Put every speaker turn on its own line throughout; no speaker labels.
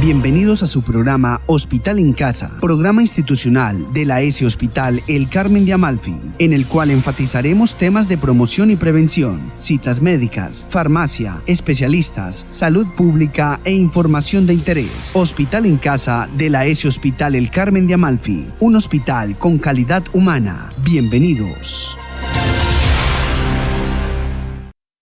Bienvenidos a su programa Hospital en Casa, programa institucional de la ESE Hospital El Carmen de Amalfi, en el cual enfatizaremos temas de promoción y prevención, citas médicas, farmacia, especialistas, salud pública e información de interés. Hospital en Casa de la ESE Hospital El Carmen de Amalfi, un hospital con calidad humana. Bienvenidos.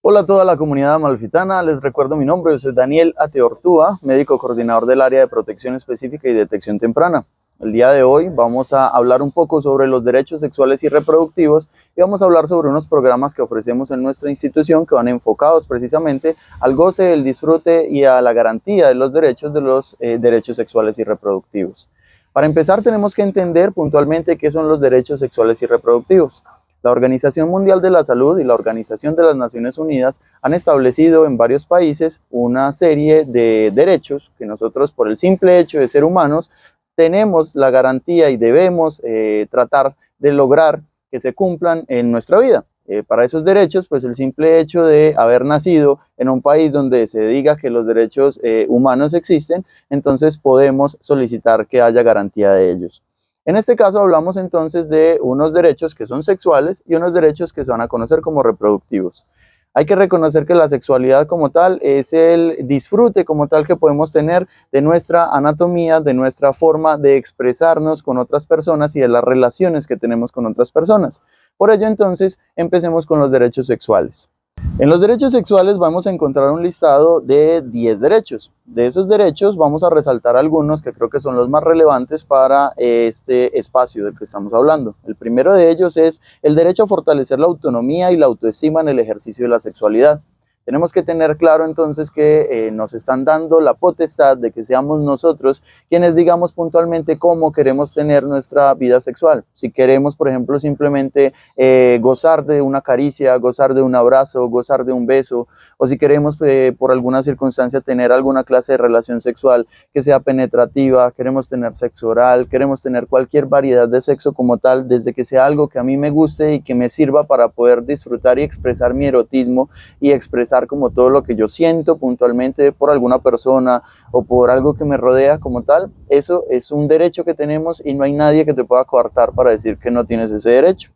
Hola a toda la comunidad amalfitana, les recuerdo mi nombre, yo soy Daniel Ateortúa, médico coordinador del área de protección específica y detección temprana. El día de hoy vamos a hablar un poco sobre los derechos sexuales y reproductivos y vamos a hablar sobre unos programas que ofrecemos en nuestra institución que van enfocados precisamente al goce, el disfrute y a la garantía de los derechos sexuales y reproductivos. Para empezar tenemos que entender puntualmente qué son los derechos sexuales y reproductivos. La Organización Mundial de la Salud y la Organización de las Naciones Unidas han establecido en varios países una serie de derechos que nosotros, por el simple hecho de ser humanos, tenemos la garantía y debemos tratar de lograr que se cumplan en nuestra vida. Para esos derechos, pues el simple hecho de haber nacido en un país donde se diga que los derechos humanos existen, entonces podemos solicitar que haya garantía de ellos. En este caso hablamos entonces de unos derechos que son sexuales y unos derechos que se van a conocer como reproductivos. Hay que reconocer que la sexualidad como tal es el disfrute como tal que podemos tener de nuestra anatomía, de nuestra forma de expresarnos con otras personas y de las relaciones que tenemos con otras personas. Por ello entonces empecemos con los derechos sexuales. En los derechos sexuales vamos a encontrar un listado de 10 derechos. De esos derechos vamos a resaltar algunos que creo que son los más relevantes para este espacio del que estamos hablando. El primero de ellos es el derecho a fortalecer la autonomía y la autoestima en el ejercicio de la sexualidad. Tenemos que tener claro entonces que nos están dando la potestad de que seamos nosotros quienes digamos puntualmente cómo queremos tener nuestra vida sexual. Si queremos, por ejemplo, simplemente gozar de una caricia, gozar de un abrazo, gozar de un beso, o si queremos por alguna circunstancia tener alguna clase de relación sexual que sea penetrativa, queremos tener sexo oral, queremos tener cualquier variedad de sexo como tal, desde que sea algo que a mí me guste y que me sirva para poder disfrutar y expresar mi erotismo y expresar como todo lo que yo siento puntualmente por alguna persona o por algo que me rodea como tal. Eso es un derecho que tenemos y no hay nadie que te pueda coartar para decir que no tienes ese derecho.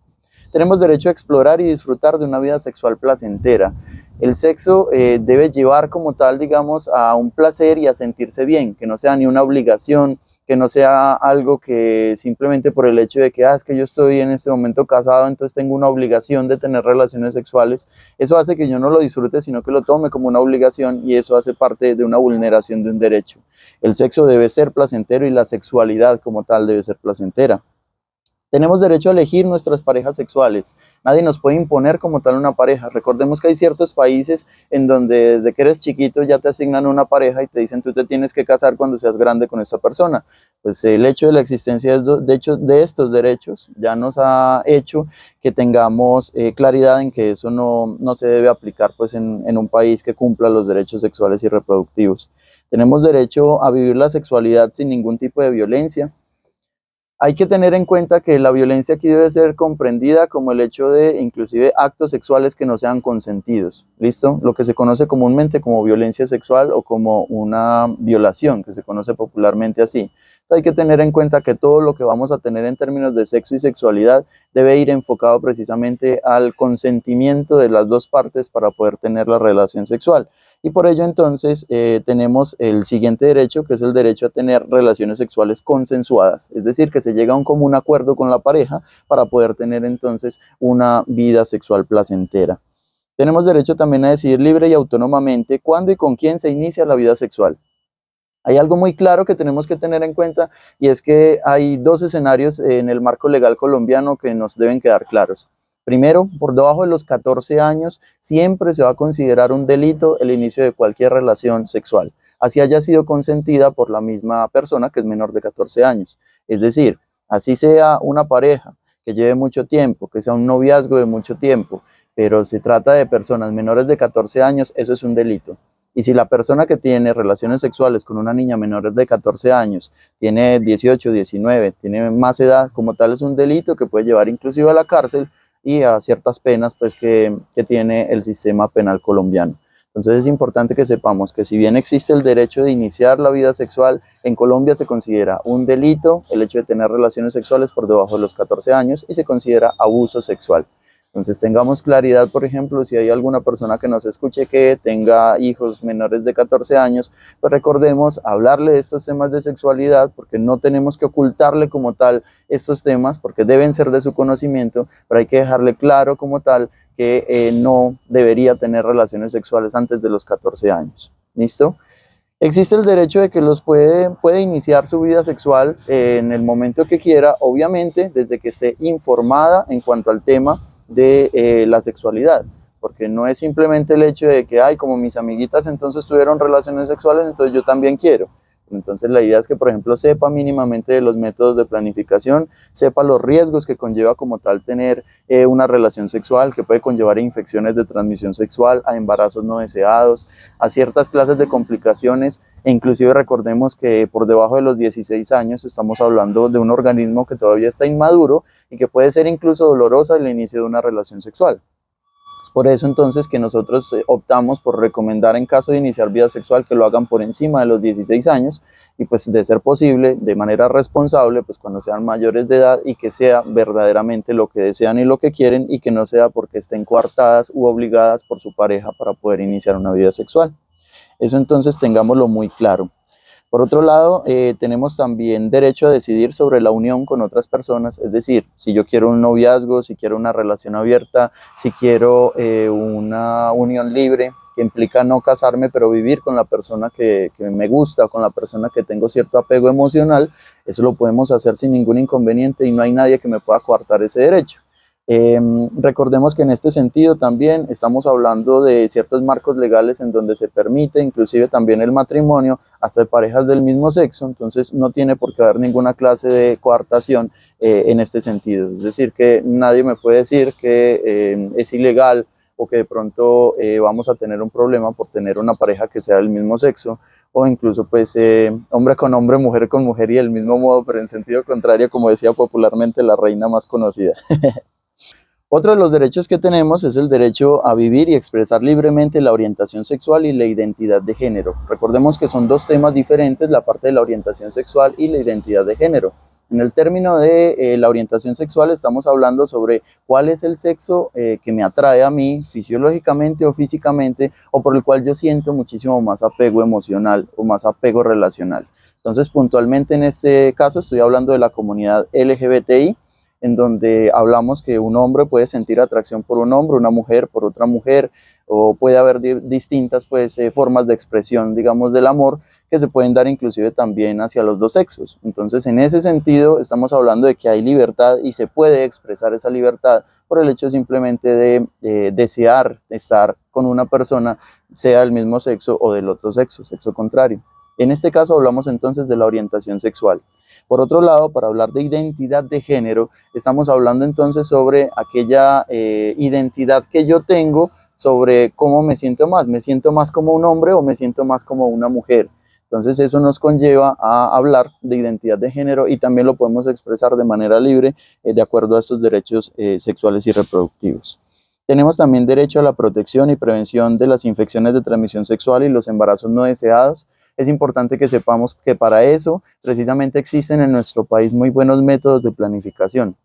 Tenemos derecho a explorar y disfrutar de una vida sexual placentera. El sexo debe llevar como tal, digamos, a un placer y a sentirse bien, que no sea ni una obligación, que no sea algo que simplemente por el hecho de que es que yo estoy en este momento casado, entonces tengo una obligación de tener relaciones sexuales. Eso hace que yo no lo disfrute, sino que lo tome como una obligación y eso hace parte de una vulneración de un derecho. El sexo debe ser placentero y la sexualidad como tal debe ser placentera. Tenemos derecho a elegir nuestras parejas sexuales. Nadie nos puede imponer como tal una pareja. Recordemos que hay ciertos países en donde desde que eres chiquito ya te asignan una pareja y te dicen tú te tienes que casar cuando seas grande con esta persona. Pues el hecho de la existencia de estos derechos ya nos ha hecho que tengamos claridad en que eso no se debe aplicar pues en un país que cumpla los derechos sexuales y reproductivos. Tenemos derecho a vivir la sexualidad sin ningún tipo de violencia. Hay que tener en cuenta que la violencia aquí debe ser comprendida como el hecho de inclusive actos sexuales que no sean consentidos, ¿listo? Lo que se conoce comúnmente como violencia sexual o como una violación, que se conoce popularmente así. Entonces hay que tener en cuenta que todo lo que vamos a tener en términos de sexo y sexualidad debe ir enfocado precisamente al consentimiento de las dos partes para poder tener la relación sexual. Y por ello entonces tenemos el siguiente derecho, que es el derecho a tener relaciones sexuales consensuadas, es decir, que se llega a un común acuerdo con la pareja para poder tener entonces una vida sexual placentera. Tenemos derecho también a decidir libre y autónomamente cuándo y con quién se inicia la vida sexual. Hay algo muy claro que tenemos que tener en cuenta y es que hay dos escenarios en el marco legal colombiano que nos deben quedar claros. Primero, por debajo de los 14 años siempre se va a considerar un delito el inicio de cualquier relación sexual, así haya sido consentida por la misma persona que es menor de 14 años. Es decir, así sea una pareja que lleve mucho tiempo, que sea un noviazgo de mucho tiempo, pero se trata de personas menores de 14 años, eso es un delito. Y si la persona que tiene relaciones sexuales con una niña menor de 14 años tiene 18, 19, tiene más edad, como tal es un delito que puede llevar inclusive a la cárcel y a ciertas penas pues, que tiene el sistema penal colombiano. Entonces es importante que sepamos que si bien existe el derecho de iniciar la vida sexual, en Colombia se considera un delito el hecho de tener relaciones sexuales por debajo de los 14 años y se considera abuso sexual. Entonces tengamos claridad, por ejemplo, si hay alguna persona que nos escuche que tenga hijos menores de 14 años, pues recordemos hablarle de estos temas de sexualidad, porque no tenemos que ocultarle como tal estos temas, porque deben ser de su conocimiento, pero hay que dejarle claro como tal que no debería tener relaciones sexuales antes de los 14 años. ¿Listo? Existe el derecho de que puede iniciar su vida sexual en el momento que quiera, obviamente desde que esté informada en cuanto al tema de la sexualidad, porque no es simplemente el hecho de que, ay, como mis amiguitas entonces tuvieron relaciones sexuales, entonces yo también quiero. Entonces la idea es que, por ejemplo, sepa mínimamente de los métodos de planificación, sepa los riesgos que conlleva como tal tener una relación sexual, que puede conllevar a infecciones de transmisión sexual, a embarazos no deseados, a ciertas clases de complicaciones, e inclusive recordemos que por debajo de los 16 años estamos hablando de un organismo que todavía está inmaduro y que puede ser incluso dolorosa el inicio de una relación sexual. Es por eso entonces que nosotros optamos por recomendar en caso de iniciar vida sexual que lo hagan por encima de los 16 años y pues de ser posible de manera responsable pues cuando sean mayores de edad y que sea verdaderamente lo que desean y lo que quieren y que no sea porque estén coartadas u obligadas por su pareja para poder iniciar una vida sexual. Eso entonces tengámoslo muy claro. Por otro lado, tenemos también derecho a decidir sobre la unión con otras personas, es decir, si yo quiero un noviazgo, si quiero una relación abierta, si quiero una unión libre, que implica no casarme, pero vivir con la persona que me gusta, con la persona que tengo cierto apego emocional, eso lo podemos hacer sin ningún inconveniente y no hay nadie que me pueda coartar ese derecho. Recordemos que en este sentido también estamos hablando de ciertos marcos legales en donde se permite inclusive también el matrimonio hasta de parejas del mismo sexo, entonces no tiene por qué haber ninguna clase de coartación en este sentido, es decir que nadie me puede decir que es ilegal o que de pronto vamos a tener un problema por tener una pareja que sea del mismo sexo o incluso pues hombre con hombre, mujer con mujer y del mismo modo, pero en sentido contrario, como decía popularmente la reina más conocida. Otro de los derechos que tenemos es el derecho a vivir y expresar libremente la orientación sexual y la identidad de género. Recordemos que son dos temas diferentes, la parte de la orientación sexual y la identidad de género. En el término de la orientación sexual estamos hablando sobre cuál es el sexo que me atrae a mí fisiológicamente o físicamente o por el cual yo siento muchísimo más apego emocional o más apego relacional. Entonces puntualmente en este caso estoy hablando de la comunidad LGBTI, en donde hablamos que un hombre puede sentir atracción por un hombre, una mujer por otra mujer, o puede haber distintas pues, formas de expresión, digamos, del amor, que se pueden dar inclusive también hacia los dos sexos. Entonces, en ese sentido, estamos hablando de que hay libertad y se puede expresar esa libertad por el hecho simplemente de desear estar con una persona, sea del mismo sexo o del otro sexo, sexo contrario. En este caso hablamos entonces de la orientación sexual. Por otro lado, para hablar de identidad de género, estamos hablando entonces sobre aquella identidad que yo tengo sobre cómo me siento más como un hombre o me siento más como una mujer. Entonces eso nos conlleva a hablar de identidad de género y también lo podemos expresar de manera libre de acuerdo a estos derechos sexuales y reproductivos. Tenemos también derecho a la protección y prevención de las infecciones de transmisión sexual y los embarazos no deseados. Es importante que sepamos que para eso precisamente existen en nuestro país muy buenos métodos de planificación.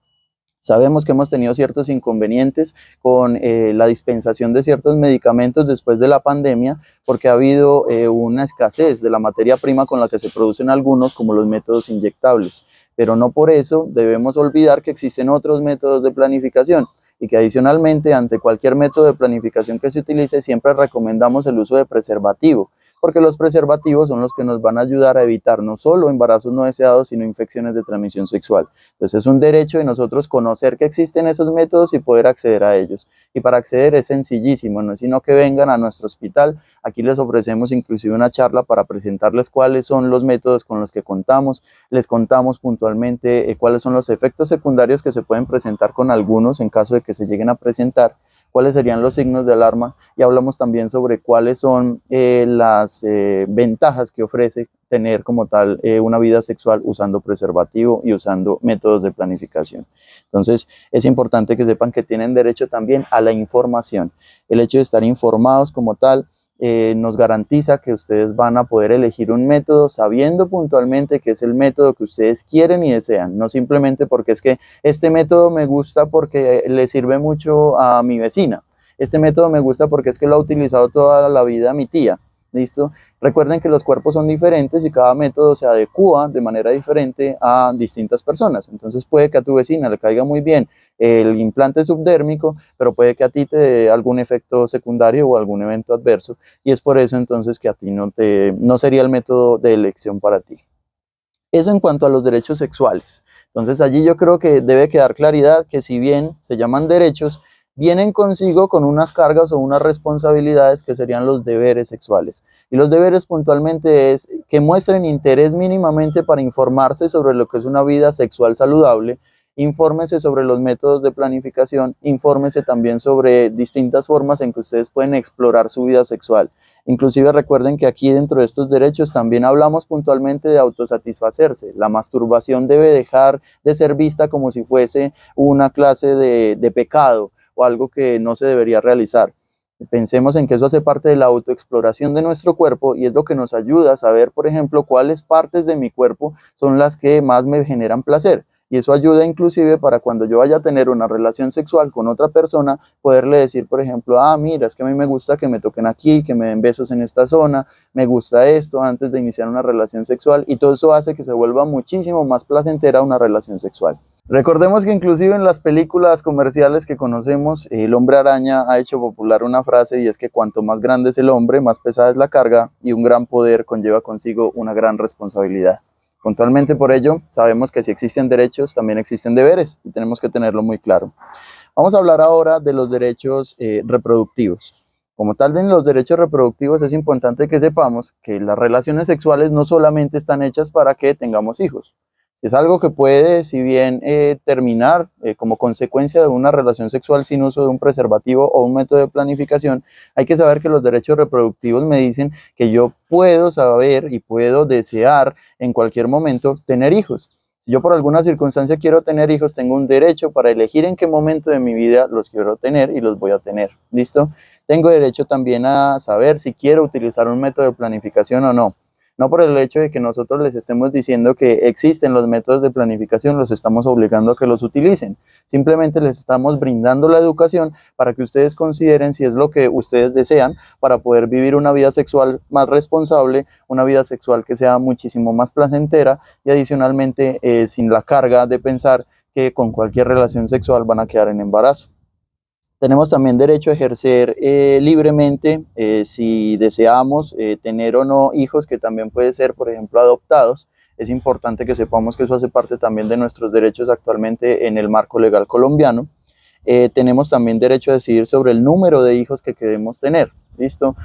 Sabemos que hemos tenido ciertos inconvenientes con la dispensación de ciertos medicamentos después de la pandemia porque ha habido una escasez de la materia prima con la que se producen algunos como los métodos inyectables, pero no por eso debemos olvidar que existen otros métodos de planificación y que adicionalmente ante cualquier método de planificación que se utilice siempre recomendamos el uso de preservativo, porque los preservativos son los que nos van a ayudar a evitar no solo embarazos no deseados, sino infecciones de transmisión sexual. Entonces es un derecho de nosotros conocer que existen esos métodos y poder acceder a ellos. Y para acceder es sencillísimo, no es sino que vengan a nuestro hospital, aquí les ofrecemos inclusive una charla para presentarles cuáles son los métodos con los que contamos, les contamos puntualmente cuáles son los efectos secundarios que se pueden presentar con algunos en caso de que se lleguen a presentar, cuáles serían los signos de alarma y hablamos también sobre cuáles son las ventajas que ofrece tener como tal una vida sexual usando preservativo y usando métodos de planificación. Entonces es importante que sepan que tienen derecho también a la información, el hecho de estar informados como tal nos garantiza que ustedes van a poder elegir un método sabiendo puntualmente que es el método que ustedes quieren y desean, no simplemente porque es que este método me gusta porque le sirve mucho a mi vecina, este método me gusta porque es que lo ha utilizado toda la vida mi tía. ¿Listo? Recuerden que los cuerpos son diferentes y cada método se adecúa de manera diferente a distintas personas. Entonces puede que a tu vecina le caiga muy bien el implante subdérmico, pero puede que a ti te dé algún efecto secundario o algún evento adverso. Y es por eso entonces que a ti no sería el método de elección para ti. Eso en cuanto a los derechos sexuales. Entonces allí yo creo que debe quedar claridad que si bien se llaman derechos, vienen consigo con unas cargas o unas responsabilidades que serían los deberes sexuales. Y los deberes puntualmente es que muestren interés mínimamente para informarse sobre lo que es una vida sexual saludable, infórmese sobre los métodos de planificación, infórmese también sobre distintas formas en que ustedes pueden explorar su vida sexual. Inclusive recuerden que aquí dentro de estos derechos también hablamos puntualmente de autosatisfacerse. La masturbación debe dejar de ser vista como si fuese una clase de pecado o algo que no se debería realizar. Pensemos en que eso hace parte de la autoexploración de nuestro cuerpo y es lo que nos ayuda a saber, por ejemplo, cuáles partes de mi cuerpo son las que más me generan placer. Y eso ayuda inclusive para cuando yo vaya a tener una relación sexual con otra persona, poderle decir, por ejemplo, mira, es que a mí me gusta que me toquen aquí, que me den besos en esta zona, me gusta esto antes de iniciar una relación sexual, y todo eso hace que se vuelva muchísimo más placentera una relación sexual. Recordemos que inclusive en las películas comerciales que conocemos, el Hombre Araña ha hecho popular una frase y es que cuanto más grande es el hombre, más pesada es la carga y un gran poder conlleva consigo una gran responsabilidad. Puntualmente por ello, sabemos que si existen derechos, también existen deberes y tenemos que tenerlo muy claro. Vamos a hablar ahora de los derechos reproductivos. Como tal, en los derechos reproductivos es importante que sepamos que las relaciones sexuales no solamente están hechas para que tengamos hijos. Es algo que puede, si bien terminar como consecuencia de una relación sexual sin uso de un preservativo o un método de planificación, hay que saber que los derechos reproductivos me dicen que yo puedo saber y puedo desear en cualquier momento tener hijos. Si yo por alguna circunstancia quiero tener hijos, tengo un derecho para elegir en qué momento de mi vida los quiero tener y los voy a tener. ¿Listo? Tengo derecho también a saber si quiero utilizar un método de planificación o no. No por el hecho de que nosotros les estemos diciendo que existen los métodos de planificación, los estamos obligando a que los utilicen. Simplemente les estamos brindando la educación para que ustedes consideren si es lo que ustedes desean para poder vivir una vida sexual más responsable, una vida sexual que sea muchísimo más placentera y adicionalmente sin la carga de pensar que con cualquier relación sexual van a quedar en embarazo. Tenemos también derecho a ejercer libremente si deseamos tener o no hijos, que también puede ser, por ejemplo, adoptados. Es importante que sepamos que eso hace parte también de nuestros derechos actualmente en el marco legal colombiano. Tenemos también derecho a decidir sobre el número de hijos que queremos tener. ¿Listo?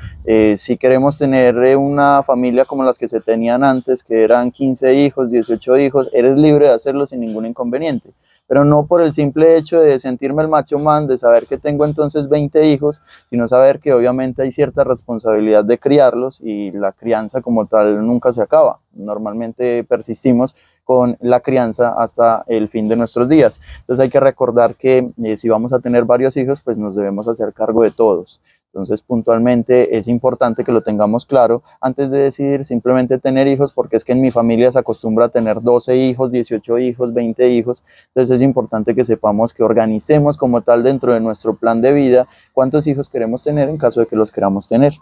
Si queremos tener una familia como las que se tenían antes, que eran 15 hijos, 18 hijos, eres libre de hacerlo sin ningún inconveniente. Pero no por el simple hecho de sentirme el macho man, de saber que tengo entonces 20 hijos, sino saber que obviamente hay cierta responsabilidad de criarlos y la crianza como tal nunca se acaba. Normalmente persistimos con la crianza hasta el fin de nuestros días. Entonces hay que recordar que si vamos a tener varios hijos, pues nos debemos hacer cargo de todos. Entonces, puntualmente es importante que lo tengamos claro antes de decidir simplemente tener hijos, porque es que en mi familia se acostumbra a tener 12 hijos, 18 hijos, 20 hijos. Entonces es importante que sepamos que organicemos como tal dentro de nuestro plan de vida cuántos hijos queremos tener en caso de que los queramos tener.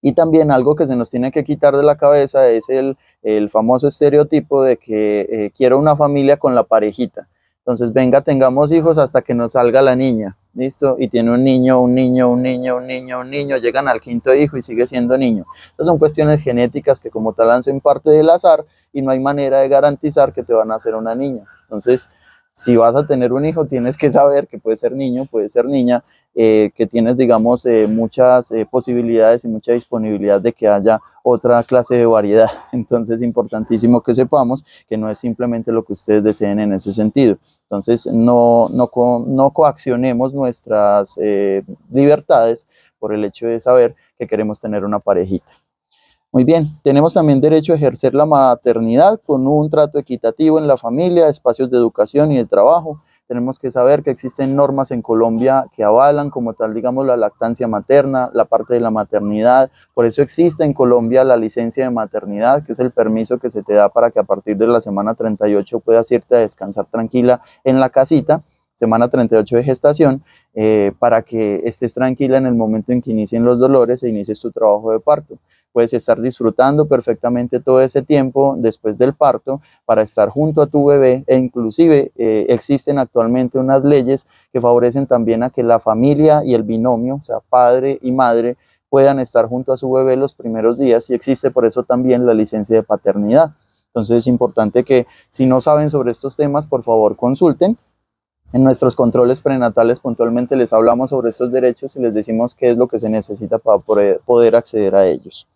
Y también algo que se nos tiene que quitar de la cabeza es el famoso estereotipo de que quiero una familia con la parejita. Entonces, venga, tengamos hijos hasta que nos salga la niña, ¿listo? Y tiene un niño, un niño, un niño, un niño, un niño, llegan al quinto hijo y sigue siendo niño. Estas son cuestiones genéticas que como tal hacen parte del azar y no hay manera de garantizar que te van a hacer una niña. Entonces, si vas a tener un hijo, tienes que saber que puede ser niño, puede ser niña, que tienes, digamos, muchas posibilidades y mucha disponibilidad de que haya otra clase de variedad. Entonces es importantísimo que sepamos que no es simplemente lo que ustedes deseen en ese sentido. Entonces no coaccionemos nuestras libertades por el hecho de saber que queremos tener una parejita. Muy bien, tenemos también derecho a ejercer la maternidad con un trato equitativo en la familia, espacios de educación y de trabajo. tenemos que saber que existen normas en Colombia que avalan como tal, digamos, la lactancia materna, la parte de la maternidad. Por eso existe en Colombia la licencia de maternidad, que es el permiso que se te da para que a partir de la semana 38 puedas irte a descansar tranquila en la casita, semana 38 de gestación, para que estés tranquila en el momento en que inicien los dolores e inicies tu trabajo de parto. Puedes estar disfrutando perfectamente todo ese tiempo después del parto para estar junto a tu bebé, e inclusive existen actualmente unas leyes que favorecen también a que la familia y el binomio, o sea, padre y madre, puedan estar junto a su bebé los primeros días, y existe por eso también la licencia de paternidad. Entonces es importante que, si no saben sobre estos temas, por favor consulten. En nuestros controles prenatales puntualmente les hablamos sobre estos derechos y les decimos qué es lo que se necesita para poder acceder a ellos.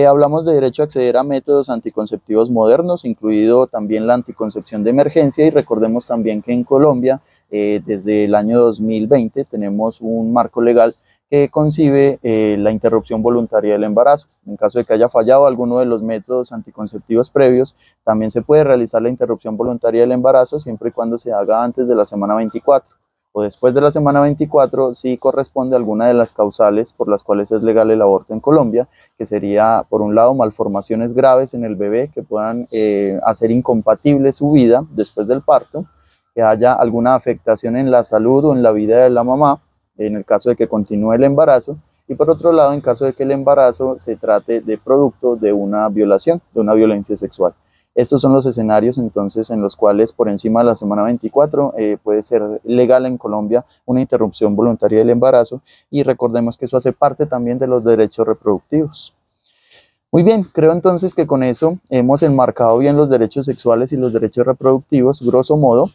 Hablamos de derecho a acceder a métodos anticonceptivos modernos, incluido también la anticoncepción de emergencia, y recordemos también que en Colombia desde el año 2020 tenemos un marco legal que concibe la interrupción voluntaria del embarazo. En caso de que haya fallado alguno de los métodos anticonceptivos previos, también se puede realizar la interrupción voluntaria del embarazo siempre y cuando se haga antes de la semana 24 o después de la semana 24 si corresponde a alguna de las causales por las cuales es legal el aborto en Colombia, que sería, por un lado, malformaciones graves en el bebé que puedan hacer incompatible su vida después del parto, que haya alguna afectación en la salud o en la vida de la mamá, en el caso de que continúe el embarazo, y por otro lado, en caso de que el embarazo se trate de producto de una violación, de una violencia sexual. Estos son los escenarios entonces en los cuales por encima de la semana 24 puede ser legal en Colombia una interrupción voluntaria del embarazo, y recordemos que eso hace parte también de los derechos reproductivos. Muy bien, creo entonces que con eso hemos enmarcado bien los derechos sexuales y los derechos reproductivos, grosso modo.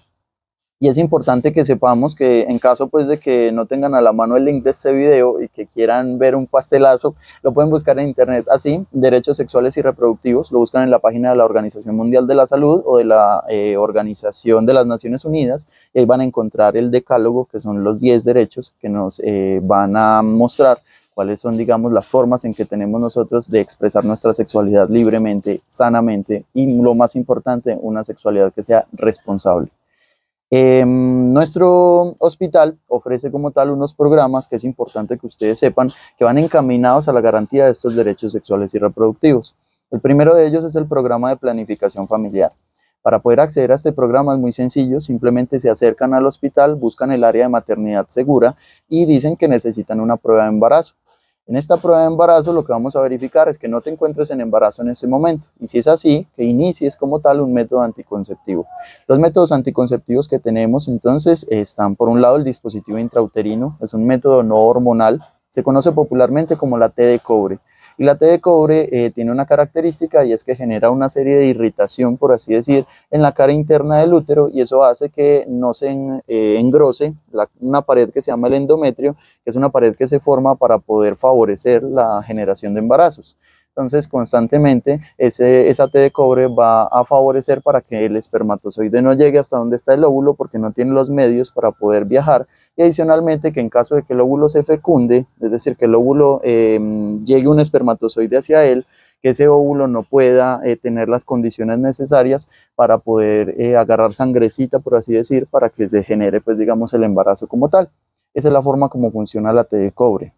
Y es importante que sepamos que en caso pues de que no tengan a la mano el link de este video y que quieran ver un pastelazo, lo pueden buscar en internet así, derechos sexuales y reproductivos, lo buscan en la página de la Organización Mundial de la Salud o de la Organización de las Naciones Unidas, y ahí van a encontrar el decálogo, que son los 10 derechos que nos van a mostrar cuáles son, digamos, las formas en que tenemos nosotros de expresar nuestra sexualidad libremente, sanamente, y lo más importante, una sexualidad que sea responsable. Nuestro hospital ofrece como tal unos programas que es importante que ustedes sepan que van encaminados a la garantía de estos derechos sexuales y reproductivos. El primero de ellos es el programa de planificación familiar. Para poder acceder a este programa es muy sencillo, simplemente se acercan al hospital, buscan el área de maternidad segura y dicen que necesitan una prueba de embarazo. En esta prueba de embarazo lo que vamos a verificar es que no te encuentres en embarazo en ese momento, y si es así, que inicies como tal un método anticonceptivo. Los métodos anticonceptivos que tenemos entonces están, por un lado, el dispositivo intrauterino, es un método no hormonal, se conoce popularmente como la T de cobre. Y la T de cobre tiene una característica, y es que genera una serie de irritación, por así decir, en la cara interna del útero, y eso hace que no se engrose una pared que se llama el endometrio, que es una pared que se forma para poder favorecer la generación de embarazos. Entonces, constantemente esa T de cobre va a favorecer para que el espermatozoide no llegue hasta donde está el óvulo, porque no tiene los medios para poder viajar, y adicionalmente que en caso de que el óvulo se fecunde, es decir, que el óvulo llegue un espermatozoide hacia él, que ese óvulo no pueda tener las condiciones necesarias para poder agarrar sangrecita, por así decir, para que se genere, pues digamos, el embarazo como tal. Esa es la forma como funciona la T de cobre.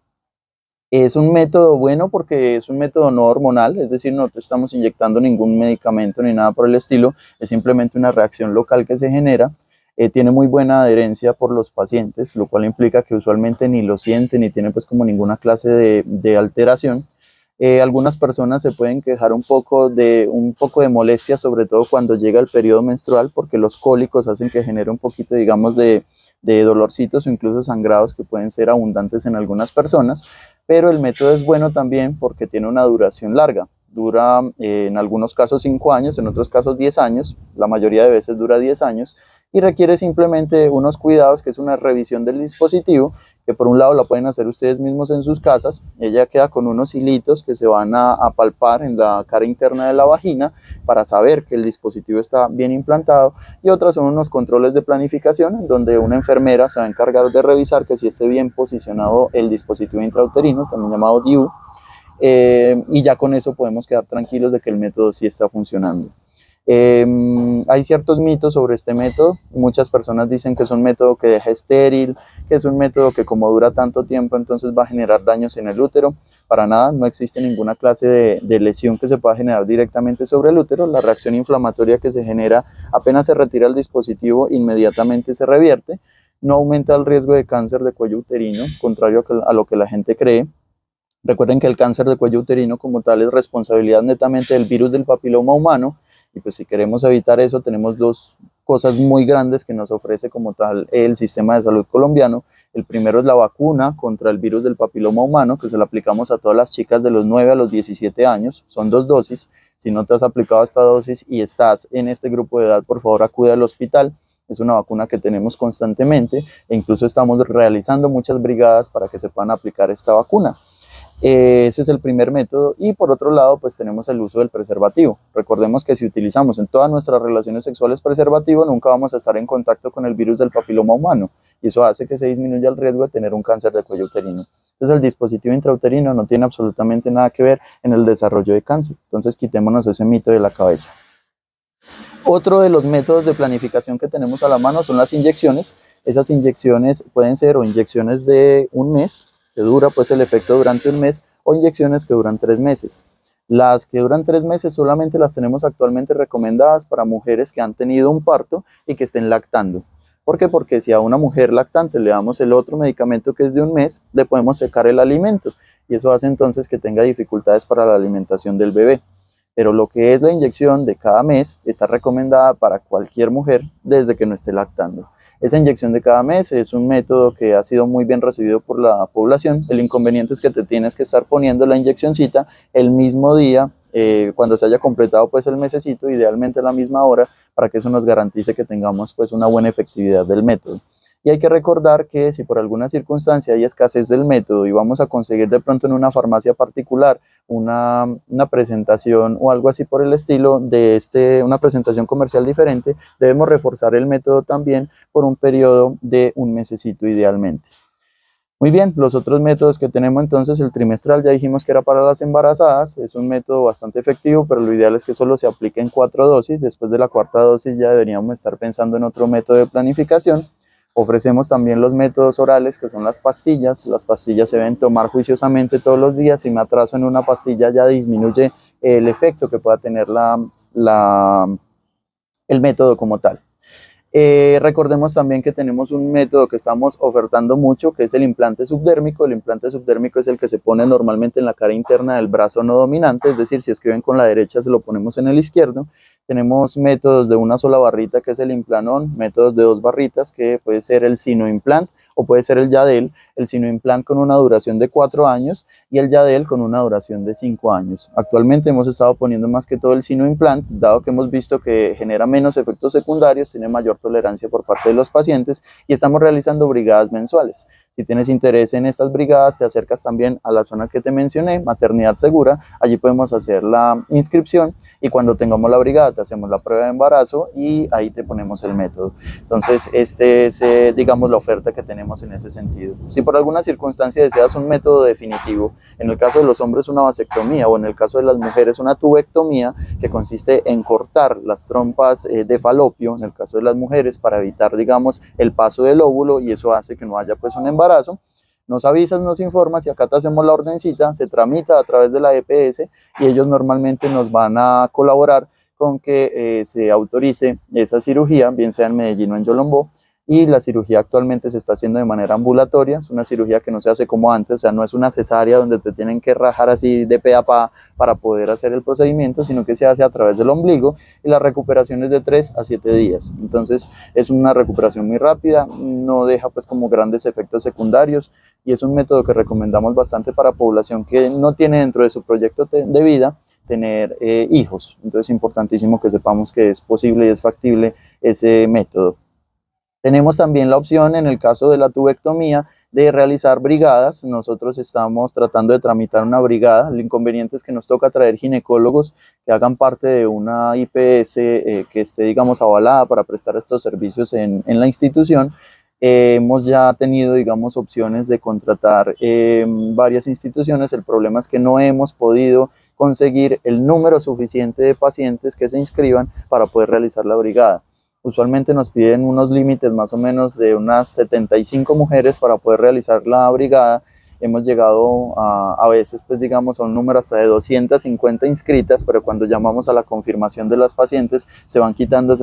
Es un método bueno porque es un método no hormonal, es decir, no estamos inyectando ningún medicamento ni nada por el estilo, es simplemente una reacción local que se genera. Tiene muy buena adherencia por los pacientes, lo cual implica que usualmente ni lo sienten ni tiene pues como ninguna clase de alteración. Algunas personas se pueden quejar un poco de molestia, sobre todo cuando llega el periodo menstrual, porque los cólicos hacen que genere un poquito, digamos, de dolorcitos o incluso sangrados que pueden ser abundantes en algunas personas, pero el método es bueno también porque tiene una duración larga. Dura en algunos casos 5 años, en otros casos 10 años, la mayoría de veces dura 10 años, y requiere simplemente unos cuidados, que es una revisión del dispositivo, que por un lado la pueden hacer ustedes mismos en sus casas. Ella queda con unos hilitos que se van a palpar en la cara interna de la vagina para saber que el dispositivo está bien implantado, y otras son unos controles de planificación donde una enfermera se va a encargar de revisar que sí esté bien posicionado el dispositivo intrauterino, también llamado DIU, y ya con eso podemos quedar tranquilos de que el método sí está funcionando. Hay ciertos mitos sobre este método. Muchas personas dicen que es un método que deja estéril, que es un método que como dura tanto tiempo entonces va a generar daños en el útero. Para nada, no existe ninguna clase de lesión que se pueda generar directamente sobre el útero. La reacción inflamatoria que se genera apenas se retira el dispositivo, inmediatamente se revierte. No aumenta el riesgo de cáncer de cuello uterino, contrario a lo que la gente cree. Recuerden que el cáncer de cuello uterino como tal es responsabilidad netamente del virus del papiloma humano, y pues si queremos evitar eso tenemos dos cosas muy grandes que nos ofrece como tal el sistema de salud colombiano. El primero es la vacuna contra el virus del papiloma humano, que se la aplicamos a todas las chicas de los 9 a los 17 años, son 2 dosis. Si no te has aplicado esta dosis y estás en este grupo de edad, por favor acude al hospital. Es una vacuna que tenemos constantemente e incluso estamos realizando muchas brigadas para que se puedan aplicar esta vacuna. Ese es el primer método. Y por otro lado pues tenemos el uso del preservativo. Recordemos que si utilizamos en todas nuestras relaciones sexuales preservativo, nunca vamos a estar en contacto con el virus del papiloma humano, y eso hace que se disminuya el riesgo de tener un cáncer de cuello uterino. Entonces el dispositivo intrauterino no tiene absolutamente nada que ver en el desarrollo de cáncer. Entonces quitémonos ese mito de la cabeza. Otro de los métodos de planificación que tenemos a la mano son las inyecciones. Esas inyecciones pueden ser o inyecciones de un mes, que dura pues el efecto durante un mes, o inyecciones que duran 3 meses. Las que duran 3 meses solamente las tenemos actualmente recomendadas para mujeres que han tenido un parto y que estén lactando. ¿Por qué? Porque si a una mujer lactante le damos el otro medicamento que es de un mes, le podemos secar el alimento, y eso hace entonces que tenga dificultades para la alimentación del bebé. Pero lo que es la inyección de cada mes está recomendada para cualquier mujer desde que no esté lactando. Esa inyección de cada mes es un método que ha sido muy bien recibido por la población. El inconveniente es que te tienes que estar poniendo la inyeccioncita el mismo día, cuando se haya completado pues el mesecito, idealmente a la misma hora, para que eso nos garantice que tengamos pues una buena efectividad del método. Y hay que recordar que si por alguna circunstancia hay escasez del método y vamos a conseguir de pronto en una farmacia particular una presentación o algo así por el estilo de una presentación comercial diferente, debemos reforzar el método también por un periodo de un mesecito idealmente. Muy bien, los otros métodos que tenemos entonces, el trimestral ya dijimos que era para las embarazadas, es un método bastante efectivo, pero lo ideal es que solo se aplique en 4 dosis, después de la 4ª dosis ya deberíamos estar pensando en otro método de planificación. Ofrecemos también los métodos orales, que son las pastillas se deben tomar juiciosamente todos los días. Si me atraso en una pastilla ya disminuye el efecto que pueda tener el método como tal. Recordemos también que tenemos un método que estamos ofertando mucho, que es el implante subdérmico. El implante subdérmico es el que se pone normalmente en la cara interna del brazo no dominante, es decir, si escriben con la derecha se lo ponemos en el izquierdo. Tenemos métodos de una sola barrita, que es el Implanon, métodos de 2 barritas, que puede ser el Sinoimplant o puede ser el Yadel. El Sinoimplant con una duración de 4 años y el Yadel con una duración de 5 años. Actualmente hemos estado poniendo más que todo el Sinoimplant, dado que hemos visto que genera menos efectos secundarios, tiene mayor tolerancia por parte de los pacientes, y estamos realizando brigadas mensuales. Si tienes interés en estas brigadas, te acercas también a la zona que te mencioné, Maternidad Segura. Allí podemos hacer la inscripción y cuando tengamos la brigada te hacemos la prueba de embarazo y ahí te ponemos el método. Entonces, este es, digamos, la oferta que tenemos en ese sentido. Si por alguna circunstancia deseas un método definitivo, en el caso de los hombres una vasectomía o en el caso de las mujeres una tubectomía, que consiste en cortar las trompas de falopio, en el caso de las mujeres, para evitar, digamos, el paso del óvulo, y eso hace que no haya pues un embarazo, nos avisas, nos informas y acá te hacemos la ordencita, se tramita a través de la EPS y ellos normalmente nos van a colaborar con que se autorice esa cirugía, bien sea en Medellín o en Yolombó. Y la cirugía actualmente se está haciendo de manera ambulatoria, es una cirugía que no se hace como antes, o sea, no es una cesárea donde te tienen que rajar así de pe a pa para poder hacer el procedimiento, sino que se hace a través del ombligo y la recuperación es de 3 a 7 días. Entonces es una recuperación muy rápida, no deja pues como grandes efectos secundarios y es un método que recomendamos bastante para población que no tiene dentro de su proyecto de vida tener hijos. Entonces es importantísimo que sepamos que es posible y es factible ese método. Tenemos también la opción, en el caso de la tubectomía, de realizar brigadas. Nosotros estamos tratando de tramitar una brigada. El inconveniente es que nos toca traer ginecólogos que hagan parte de una IPS que esté, digamos, avalada para prestar estos servicios en la institución. Hemos ya tenido, digamos, opciones de contratar varias instituciones. El problema es que no hemos podido conseguir el número suficiente de pacientes que se inscriban para poder realizar la brigada. Usualmente nos piden unos límites más o menos de unas 75 mujeres para poder realizar la brigada. Hemos llegado a veces, pues digamos, a un número hasta de 250 inscritas, pero cuando llamamos a la confirmación de las pacientes se van quitando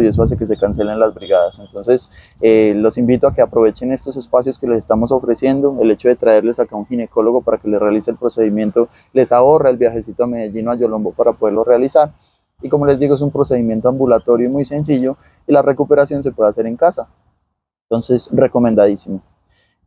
y eso hace que se cancelen las brigadas. Entonces, los invito a que aprovechen estos espacios que les estamos ofreciendo. El hecho de traerles acá un ginecólogo para que les realice el procedimiento les ahorra el viajecito a Medellín o a Yolombo para poderlo realizar. Y como les digo, es un procedimiento ambulatorio y muy sencillo y la recuperación se puede hacer en casa. Entonces, recomendadísimo.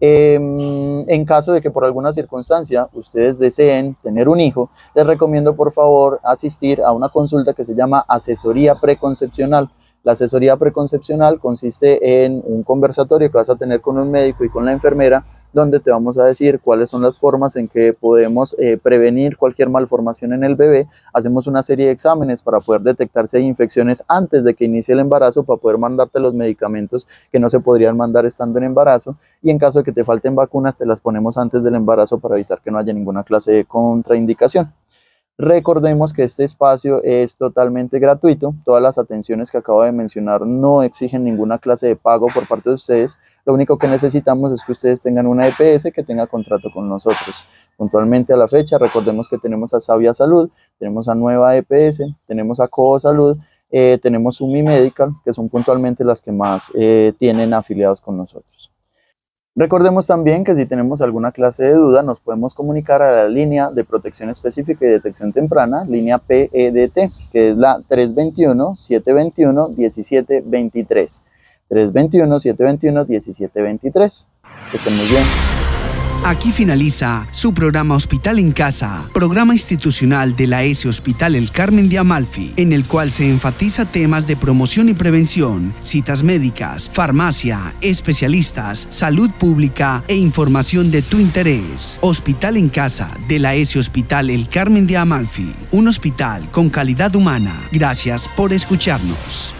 En caso de que por alguna circunstancia ustedes deseen tener un hijo, les recomiendo por favor asistir a una consulta que se llama asesoría preconcepcional. La asesoría preconcepcional consiste en un conversatorio que vas a tener con un médico y con la enfermera, donde te vamos a decir cuáles son las formas en que podemos prevenir cualquier malformación en el bebé. Hacemos una serie de exámenes para poder detectar si hay infecciones antes de que inicie el embarazo, para poder mandarte los medicamentos que no se podrían mandar estando en embarazo, y en caso de que te falten vacunas, te las ponemos antes del embarazo para evitar que no haya ninguna clase de contraindicación. Recordemos que este espacio es totalmente gratuito. Todas las atenciones que acabo de mencionar no exigen ninguna clase de pago por parte de ustedes. Lo único que necesitamos es que ustedes tengan una EPS que tenga contrato con nosotros. Puntualmente a la fecha, recordemos que tenemos a Sabia Salud, tenemos a Nueva EPS, tenemos a Coho Salud, tenemos Umi Medical, que son puntualmente las que más tienen afiliados con nosotros. Recordemos también que si tenemos alguna clase de duda nos podemos comunicar a la línea de protección específica y detección temprana, línea PEDT, que es la 321-721-1723. 321-721-1723. Que estén muy bien.
Aquí finaliza su programa Hospital en Casa, programa institucional de la ESE Hospital El Carmen de Amalfi, en el cual se enfatiza temas de promoción y prevención, citas médicas, farmacia, especialistas, salud pública e información de tu interés. Hospital en Casa de la ESE Hospital El Carmen de Amalfi, un hospital con calidad humana. Gracias por escucharnos.